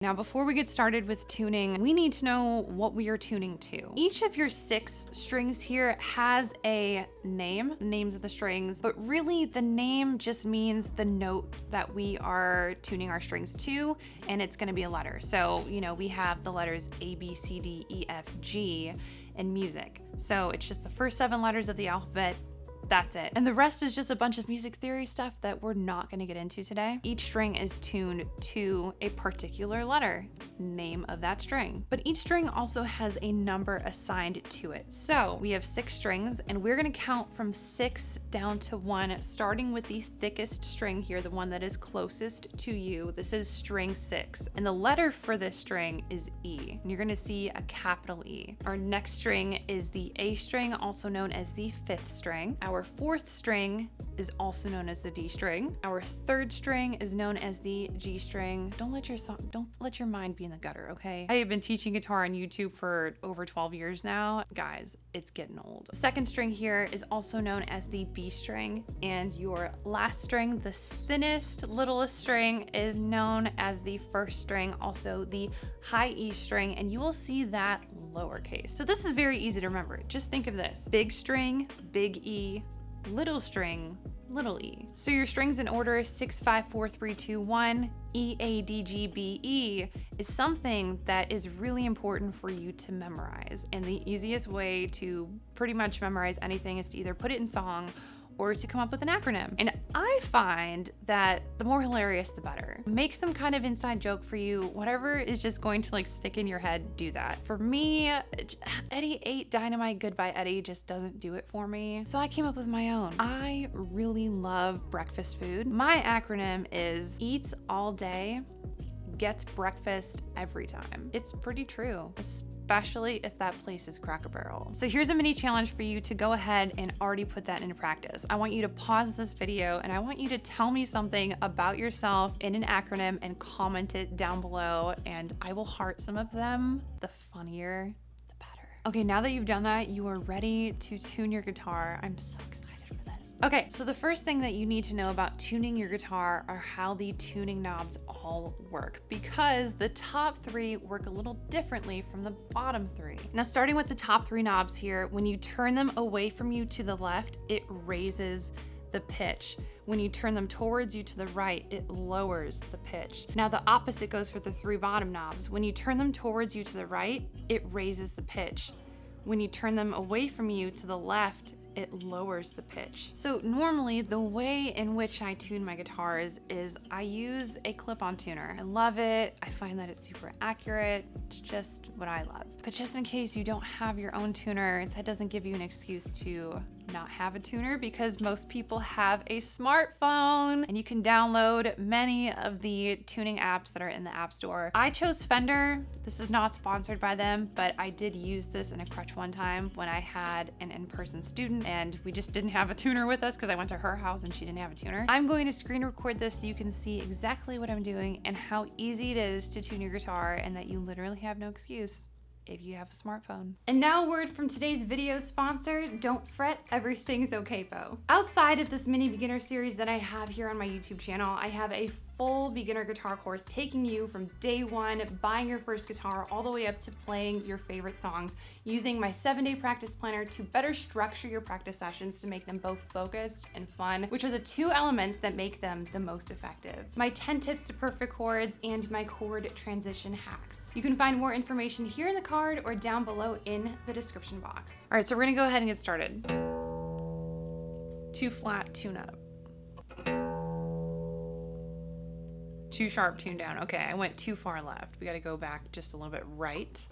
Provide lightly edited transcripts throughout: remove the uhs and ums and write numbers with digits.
Now, before we get started with tuning, we need to know what we are tuning to. Each of your 6 strings here has a name, names of the strings, but really the name just means the note that we are tuning our strings to, and it's gonna be a letter. So, we have the letters A, B, C, D, E, F, G in music. So it's just the first 7 letters of the alphabet. That's it. And the rest is just a bunch of music theory stuff that we're not gonna get into today. Each string is tuned to a particular letter, name of that string. But each string also has a number assigned to it. So we have 6 strings and we're gonna count from 6 down to 1, starting with the thickest string here, the one that is closest to you. This is string 6. And the letter for this string is E. And you're gonna see a capital E. Our next string is the A string, also known as the 5th string. Our 4th string is also known as the D string. Our 3rd string is known as the G string. Don't let your mind be in the gutter, okay? I have been teaching guitar on YouTube for over 12 years now. Guys, it's getting old. 2nd string here is also known as the B string, and your last string, the thinnest, littlest string, is known as the 1st string, also the high E string, and you will see that lowercase. So this is very easy to remember. Just think of this: big string, big E, little string, little e. So your strings in order 6, 5, 4, 3, 2, 1, E, A, D, G, B, E is something that is really important for you to memorize. And the easiest way to pretty much memorize anything is to either put it in song or to come up with an acronym. And I find that the more hilarious, the better. Make some kind of inside joke for you. Whatever is just going to stick in your head, do that. For me, Eddie ate dynamite, goodbye Eddie just doesn't do it for me. So I came up with my own. I really love breakfast food. My acronym is eats all day, gets breakfast every time. It's pretty true, especially if that place is Cracker Barrel. So here's a mini challenge for you to go ahead and already put that into practice. I want you to pause this video and I want you to tell me something about yourself in an acronym and comment it down below, and I will heart some of them. The funnier, the better. Okay, now that you've done that, you are ready to tune your guitar. I'm so excited. Okay, so the first thing that you need to know about tuning your guitar are how the tuning knobs all work, because the top 3 work a little differently from the bottom 3. Now, starting with the top 3 knobs here, when you turn them away from you to the left, it raises the pitch. When you turn them towards you to the right, it lowers the pitch. Now the opposite goes for the 3 bottom knobs. When you turn them towards you to the right, it raises the pitch. When you turn them away from you to the left, it lowers the pitch. So normally the way in which I tune my guitars is I use a clip-on tuner. I love it. I find that it's super accurate. It's just what I love. But just in case you don't have your own tuner, that doesn't give you an excuse to not have a tuner, because most people have a smartphone and you can download many of the tuning apps that are in the App Store. I chose Fender. This is not sponsored by them, but I did use this in a crutch one time when I had an in-person student and we just didn't have a tuner with us because I went to her house and she didn't have a tuner. I'm going to screen record this so you can see exactly what I'm doing and how easy it is to tune your guitar, and that you literally have no excuse if you have a smartphone. And now a word from today's video sponsor. Don't fret, everything's okay, Bo. Outside of this mini beginner series that I have here on my YouTube channel, I have a full beginner guitar course taking you from day 1, buying your first guitar, all the way up to playing your favorite songs, using my 7-day practice planner to better structure your practice sessions to make them both focused and fun, which are the 2 elements that make them the most effective. My 10 tips to perfect chords and my chord transition hacks. You can find more information here in the card or down below in the description box. All right, so we're gonna go ahead and get started. 2 flat, tune up. 2 sharp, tune down. Okay, I went too far left. We gotta go back just a little bit right.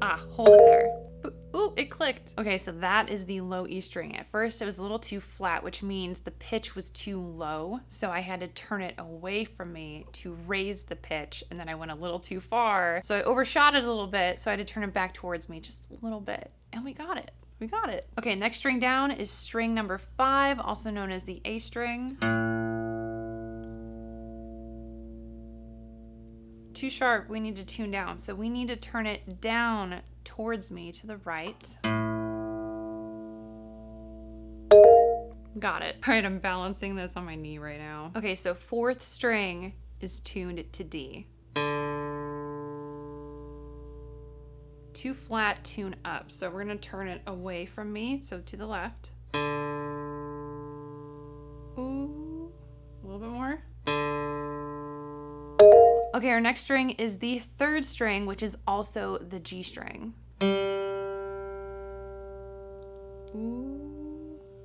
Ah, hold it there. Ooh, it clicked. Okay, so that is the low E string. At first it was a little too flat, which means the pitch was too low. So I had to turn it away from me to raise the pitch, and then I went a little too far. So I overshot it a little bit, so I had to turn it back towards me just a little bit. And we got it. We got it. Okay, next string down is string number 5, also known as the A string. Too sharp, we need to tune down. So we need to turn it down towards me to the right. Got it. All right, I'm balancing this on my knee right now. Okay, so 4th string is tuned to D. 2 flat, tune up. So we're gonna turn it away from me, so to the left. Ooh, a little bit more. Okay, our next string is the 3rd string, which is also the G string. Ooh.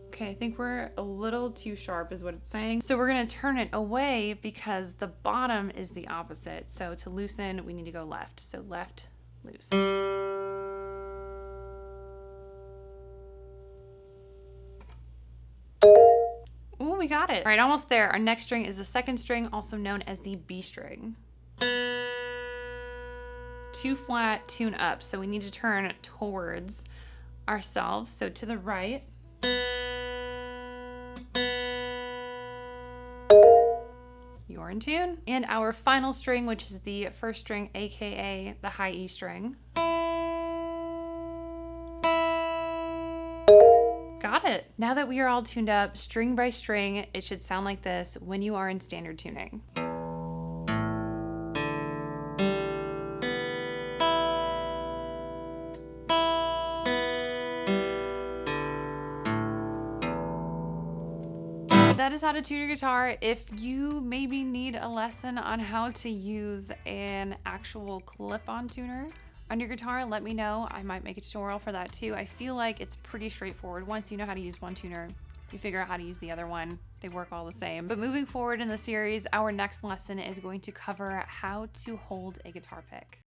Okay, I think we're a little too sharp is what it's saying. So we're gonna turn it away because the bottom is the opposite. So to loosen, we need to go left. So left, loose. Ooh, we got it. All right, almost there. Our next string is the 2nd string, also known as the B string. 2 flat, tune up. So we need to turn towards ourselves. So to the right. You're in tune. And our final string, which is the 1st string, aka the high E string. Got it. Now that we are all tuned up, string by string, it should sound like this when you are in standard tuning. That is how to tune your guitar. If you maybe need a lesson on how to use an actual clip-on tuner on your guitar, let me know. I might make a tutorial for that too. I feel like it's pretty straightforward. Once you know how to use one tuner, you figure out how to use the other one. They work all the same. But moving forward in the series, our next lesson is going to cover how to hold a guitar pick.